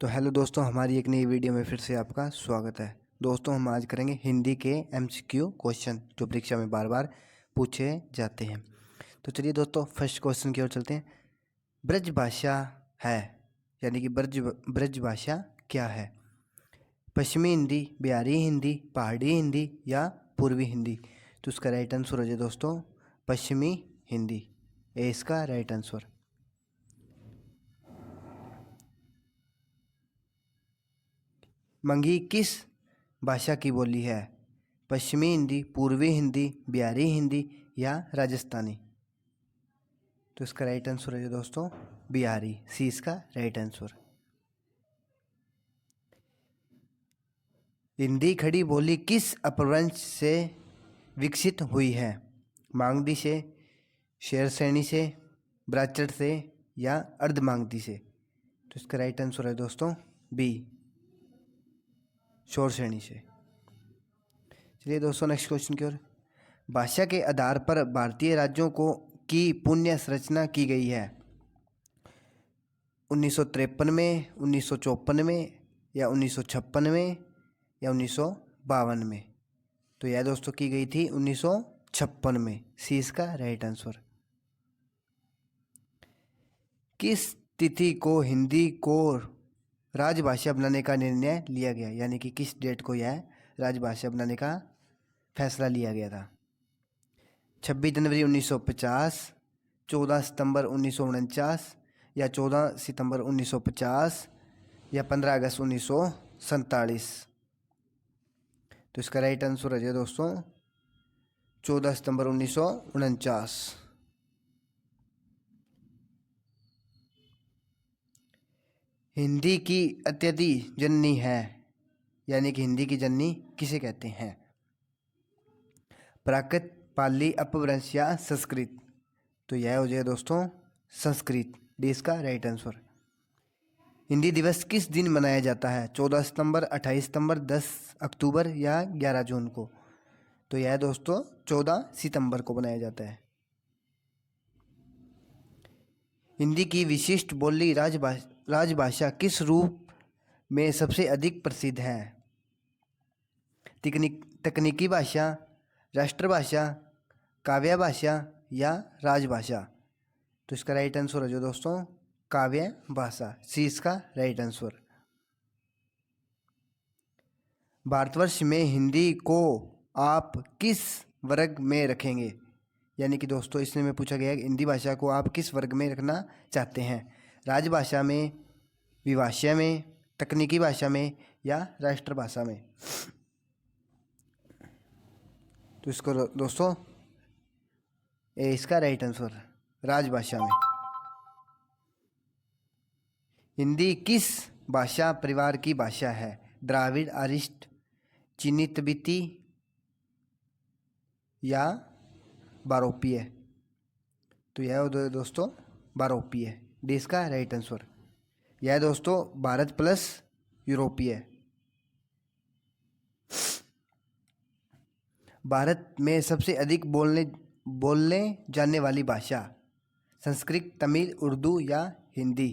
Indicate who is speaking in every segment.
Speaker 1: तो हेलो दोस्तों, हमारी एक नई वीडियो में फिर से आपका स्वागत है। दोस्तों, हम आज करेंगे हिंदी के एमसीक्यू क्वेश्चन जो परीक्षा में बार बार पूछे जाते हैं। तो चलिए दोस्तों, फर्स्ट क्वेश्चन की ओर चलते हैं। ब्रज भाषा है, यानी कि ब्रज भाषा क्या है? पश्चिमी हिंदी, बिहारी हिंदी, पहाड़ी हिंदी या पूर्वी हिंदी? तो इसका राइट आंसर हो जाए दोस्तों पश्चिमी हिंदी। ए इसका राइट आंसर। मंगी किस भाषा की बोली है? पश्चिमी हिंदी, पूर्वी हिंदी, बिहारी हिंदी या राजस्थानी? तो इसका राइट आंसर है दोस्तों बिहारी। सी इसका राइट आंसर। हिंदी खड़ी बोली किस अपभ्रंश से विकसित हुई है? मागधी से, शेरशानी से, ब्राह्मण से या अर्धमागधी से? तो इसका राइट आंसर है दोस्तों बी, शेरशानी से। चलिए दोस्तों, नेक्स्ट क्वेश्चन की ओर। भाषा के आधार पर भारतीय राज्यों को की पुनः संरचना की गई है। 1953 में, 1954 में या 1956 में या 1952 में? तो यह दोस्तों की गई थी 1956 में। सी इसका राइट आंसर। किस तिथि को हिंदी को राजभाषा बनाने का निर्णय लिया गया, यानी कि किस डेट को यह राजभाषा बनाने का फैसला लिया गया था? 26 जनवरी 1950, 14 सितंबर 1949 या 14 सितंबर 1950 या 15 अगस्त 1947? तो इसका राइट आंसर है दोस्तों 14 सितंबर 1949। हिंदी की अत्यधि जननी है, यानी कि हिंदी की जननी किसे कहते हैं? प्राकृत, पाली, अपभ्रंश या संस्कृत? तो यह हो जाए दोस्तों संस्कृत। डी इसका राइट आंसर। हिंदी दिवस किस दिन मनाया जाता है? 14 सितंबर, 28 सितंबर, 10 अक्टूबर या 11 जून को? तो यह दोस्तों 14 सितंबर को मनाया जाता है। हिंदी की विशिष्ट बोली राजभाषा किस रूप में सबसे अधिक प्रसिद्ध है? तकनीकी भाषा, राष्ट्रभाषा, काव्य भाषा या राजभाषा? तो इसका राइट आंसर है जो दोस्तों काव्य भाषा। सी इसका राइट आंसर। भारतवर्ष में हिंदी को आप किस वर्ग में रखेंगे? यानी कि दोस्तों इसमें में पूछा गया है कि हिंदी भाषा को आप किस वर्ग में रखना चाहते हैं? राजभाषा में, विभाषा में, तकनीकी भाषा में या राष्ट्रभाषा में? तो इसको दोस्तों ए इसका राइट आंसर, राजभाषा में। हिंदी किस भाषा परिवार की भाषा है? द्राविड़, आर्यष्ट, चीनी तिब्बती या बारोपीय? तो यह दोस्तों बारोपीय। डी इसका राइट आंसर। यह दोस्तों भारत प्लस यूरोपीय। भारत में सबसे अधिक बोलने जाने वाली भाषा संस्कृत, तमिल, उर्दू या हिंदी?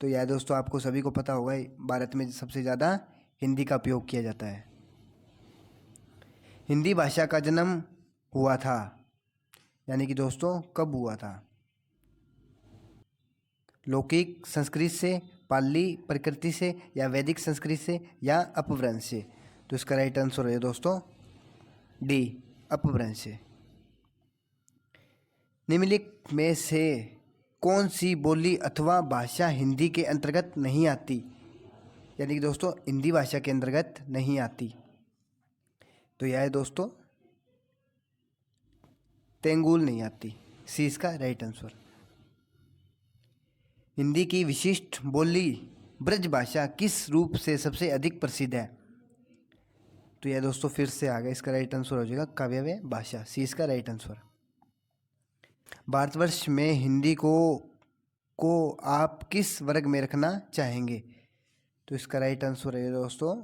Speaker 1: तो यह दोस्तों आपको सभी को पता होगा, भारत में सबसे ज़्यादा हिंदी का उपयोग किया जाता है। हिंदी भाषा का जन्म हुआ था, यानी कि दोस्तों कब हुआ था? लौकिक संस्कृत से, पाली प्रकृति से या वैदिक संस्कृत से या अपभ्रंश से? तो इसका राइट आंसर है दोस्तों डी, अपभ्रंश से। निम्नलिखित में से कौन सी बोली अथवा भाषा हिंदी के अंतर्गत नहीं आती? यानी कि दोस्तों हिंदी भाषा के अंतर्गत नहीं आती? तो यह है दोस्तों तेंगुल नहीं आती। सी इसका राइट आंसर। हिंदी की विशिष्ट बोली ब्रज भाषा किस रूप से सबसे अधिक प्रसिद्ध है? तो यह दोस्तों फिर से आ गया, इसका राइट आंसर हो जाएगा काव्य भाषा। सी इसका राइट आंसर। भारतवर्ष में हिंदी को आप किस वर्ग में रखना चाहेंगे? तो इसका राइट आंसर है दोस्तों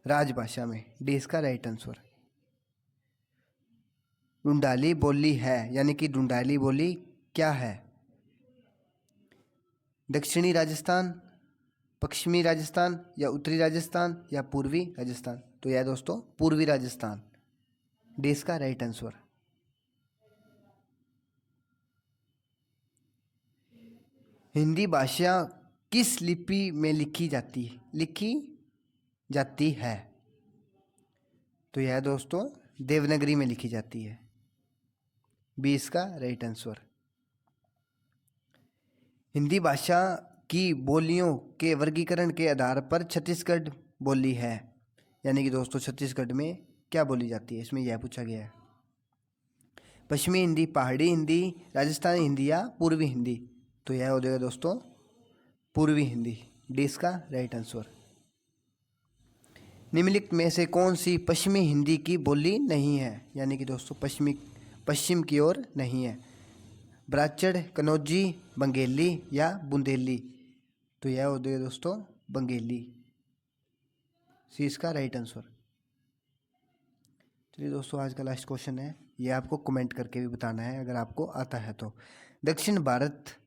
Speaker 1: राजभाषा में। डी इसका राइट आंसर। ढूंढाली बोली है, यानी कि ढूंढाली बोली क्या है? दक्षिणी राजस्थान, पश्चिमी राजस्थान या उत्तरी राजस्थान या पूर्वी राजस्थान? तो यह दोस्तों पूर्वी राजस्थान, डी इसका राइट आंसर। हिंदी भाषा किस लिपि में लिखी जाती है? तो यह दोस्तों देवनागरी में लिखी जाती है, बी इसका राइट आंसर। हिंदी भाषा की बोलियों के वर्गीकरण के आधार पर छत्तीसगढ़ बोली है, यानी कि दोस्तों छत्तीसगढ़ में क्या बोली जाती है, इसमें यह पूछा गया है। पश्चिमी हिंदी, पहाड़ी हिंदी, राजस्थानी हिंदी या पूर्वी हिंदी? तो यह हो जाएगा दोस्तों पूर्वी हिंदी, डी इसका राइट आंसर। निम्नलिखित में से कौन सी पश्चिमी हिंदी की बोली नहीं है, यानी कि दोस्तों पश्चिम की ओर नहीं है? ब्राह्मण, कन्नौजी, बंगेली या बुंदेली? तो यह हो जाएगा दोस्तों बंगेली, सी इसका राइट आंसर। चलिए दोस्तों आज का लास्ट क्वेश्चन है, ये आपको कमेंट करके भी बताना है अगर आपको आता है तो। दक्षिण भारत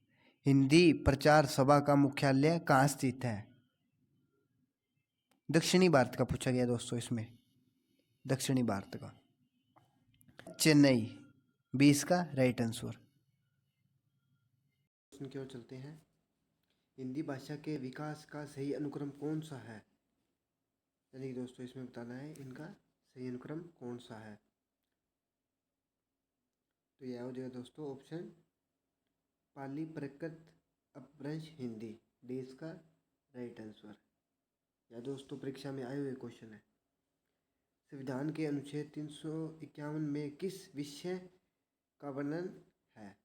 Speaker 1: हिंदी प्रचार सभा का मुख्यालय कहाँ स्थित है? दक्षिणी भारत का पूछा गया दोस्तों इसमें, दक्षिणी भारत का चेन्नई, बी इसका राइट आंसर। क्वेश्चन की ओर चलते हैं। हिंदी भाषा के विकास का सही अनुक्रम कौन सा है? यानी कि दोस्तों इसमें बताना है इनका सही अनुक्रम कौन सा है। तो यह हो जाएगा दोस्तों ऑप्शन पाली प्राकृत अपभ्रंश हिंदी, डी इसका राइट आंसर। यह दोस्तों परीक्षा में आए हुए क्वेश्चन है। संविधान के अनुच्छेद 351 में किस विषय का वर्णन है?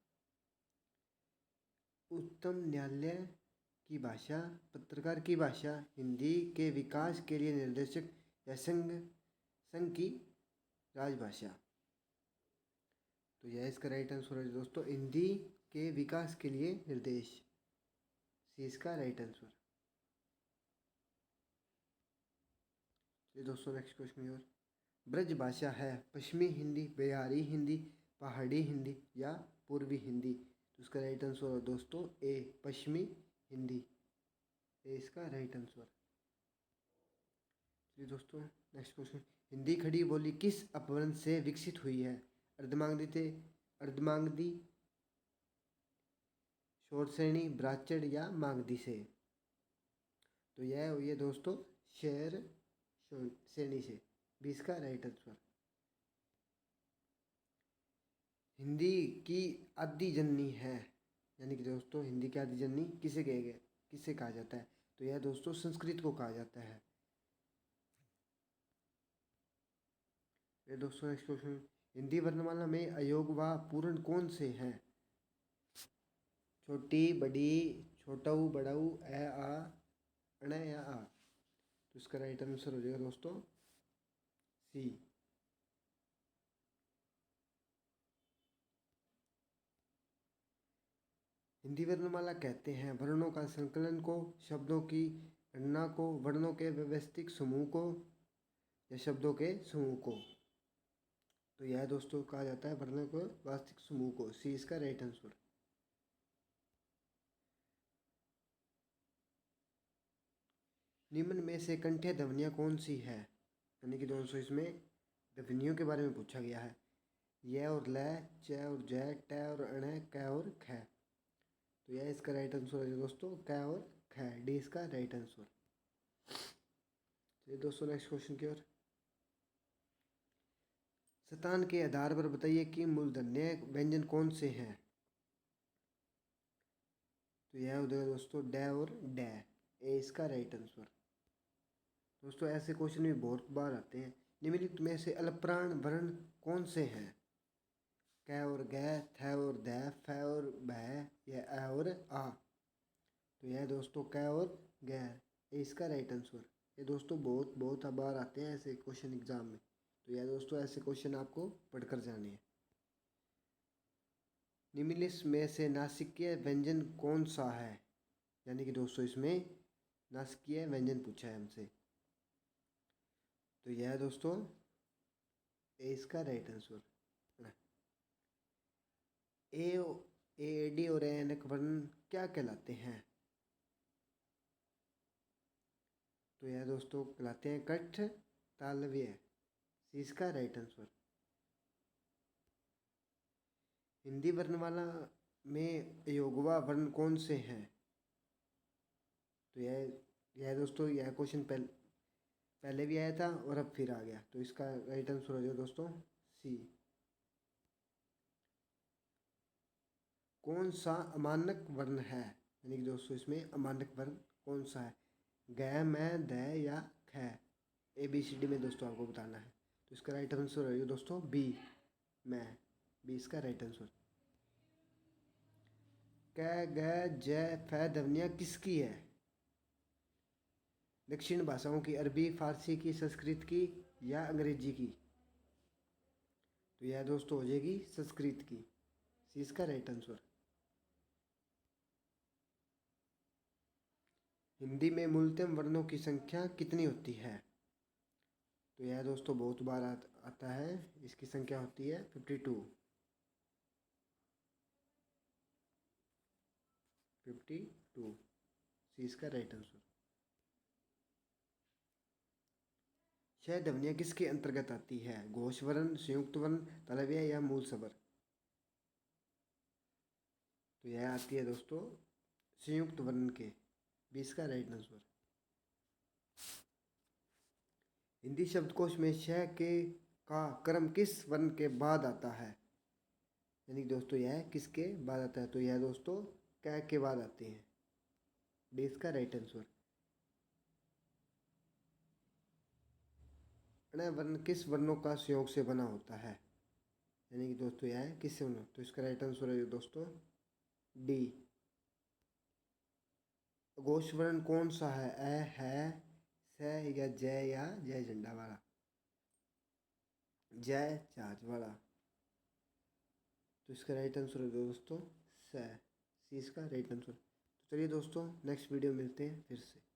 Speaker 1: उच्चतम न्यायालय की भाषा, पत्रकार की भाषा, हिंदी के विकास के लिए निर्देशक या संघ की राजभाषा? तो यह इसका राइट आंसर है दोस्तों हिंदी के विकास के लिए निर्देश, सी इसका राइट आंसर। चलिए दोस्तों नेक्स्ट क्वेश्चन की ओर। ब्रज भाषा है पश्चिमी हिंदी, बिहारी हिंदी, पहाड़ी हिंदी या पूर्वी हिंदी? तो इसका राइट आंसर है दोस्तों ए पश्चिमी हिंदी, ए इसका राइट आंसर। चलिए दोस्तों नेक्स्ट क्वेश्चन। हिंदी खड़ी बोली किस अपभ्रंश से विकसित हुई है? अर्धमागधी, शोर श्रेणी, ब्राह्मण या मागधी से? तो यह हुई है दोस्तों शेर श्रेणी से, बी इसका राइट आंसर। हिंदी की आदि जननी है, यानी कि दोस्तों हिंदी की आदि जननी किसे कहा जाता है? तो यह दोस्तों संस्कृत को कहा जाता है। ये दोस्तों नेक्स्ट क्वेश्चन। हिंदी वर्णमाला में अयोग व पूर्ण कौन से हैं? छोटी, बड़ी, छोटऊ, बड़ऊ, ए, आ, अण या आ? तो इसका राइट आंसर हो जाएगा दोस्तों सी। हिंदी वर्णमाला कहते हैं वर्णों का संकलन को, शब्दों की गणना को, वर्णों के व्यवस्थित समूह को या शब्दों के समूह को? तो यह दोस्तों कहा जाता है वर्णों के वास्तविक समूह को, सी इसका राइट आंसर। निम्न में से कंठ्य ध्वनियाँ कौन सी है? यानी कि दोस्तों इसमें ध्वनियों के बारे में पूछा गया है। य और ल, च और जय, ट और अण, क और ख? तो यह इसका राइट आंसर है दोस्तों क और ख, डी इसका राइट आंसर। चलिए दोस्तों नेक्स्ट क्वेश्चन की ओर। शतान के आधार पर बताइए कि मूर्धन्य व्यंजन कौन से हैं? तो यह हो जाएगा दोस्तों ड और ड, ए इसका राइट आंसर। दोस्तों ऐसे क्वेश्चन भी बहुत बार आते हैं। निम्नलिखित में से अल्पप्राण वर्ण कौन से हैं? क और ग, थ और द, फ और भ या अ और आ? तो यह दोस्तों क और ग, ए इसका राइट आंसर। ये दोस्तों बहुत बार आते हैं ऐसे क्वेश्चन एग्जाम में, तो यह दोस्तों ऐसे क्वेश्चन आपको पढ़कर जाने हैं। निम्नलिखित में से नासिकीय व्यंजन कौन सा है? यानी कि दोस्तों इसमें नासिकीय व्यंजन पूछा है हमसे। तो यह दोस्तों ए इसका राइट आंसर। ए डी और एनक वर्ण क्या कहलाते हैं? तो यह दोस्तों कहलाते हैं कंठ तालव्य। सी इसका राइट आंसर। हिंदी वर्णमाला में अयोगवा वर्ण कौन से हैं? तो यह दोस्तों यह क्वेश्चन पहले भी आया था और अब फिर आ गया, तो इसका राइट आंसर हो जाएगा दोस्तों सी। कौन सा अमानक वर्ण है, यानी कि दोस्तों इसमें अमानक वर्ण कौन सा है? ग, मैं, द या ख? ABCD में दोस्तों आपको बताना है। तो इसका राइट आंसर हो जाएगा दोस्तों बी, मैं। बी इसका राइट आंसर। क, ग, ज, फ ध्वनियाँ किसकी है? दक्षिण भाषाओं की, अरबी, फारसी की, संस्कृत की या अंग्रेजी की? तो यह दोस्तों हो जाएगी संस्कृत की। सी इसका राइट आंसर। हिंदी में मूलतम वर्णों की संख्या कितनी होती है? तो यह दोस्तों बहुत बार आता है। इसकी संख्या होती है 52। 52 सी इसका राइट आंसर। छह ध्वनियाँ किसके अंतर्गत आती है? घोष वर्ण, संयुक्त वर्ण, तालव्य या मूल स्वर? तो यह आती है दोस्तों संयुक्त वर्ण के। 20 का राइट आंसर। हिंदी शब्दकोश में श के का क्रम किस वर्ण के बाद आता है? यानी दोस्तों यह किसके बाद आता है? तो यह दोस्तों क के बाद आते हैं। डी इसका राइट आंसर। अण वर्ण किस वर्णों का संयोग से बना होता है? यानी कि दोस्तों यह किससे बना? तो इसका राइट आंसर है दोस्तों डी। अघोष वर्ण कौन सा है? अ, है, स या जय या जय झंडा वाला? जय जहाज वाला। तो इसका राइट आंसर है दोस्तों स। सी इसका राइट आंसर। तो चलिए दोस्तों नेक्स्ट वीडियो मिलते हैं फिर से।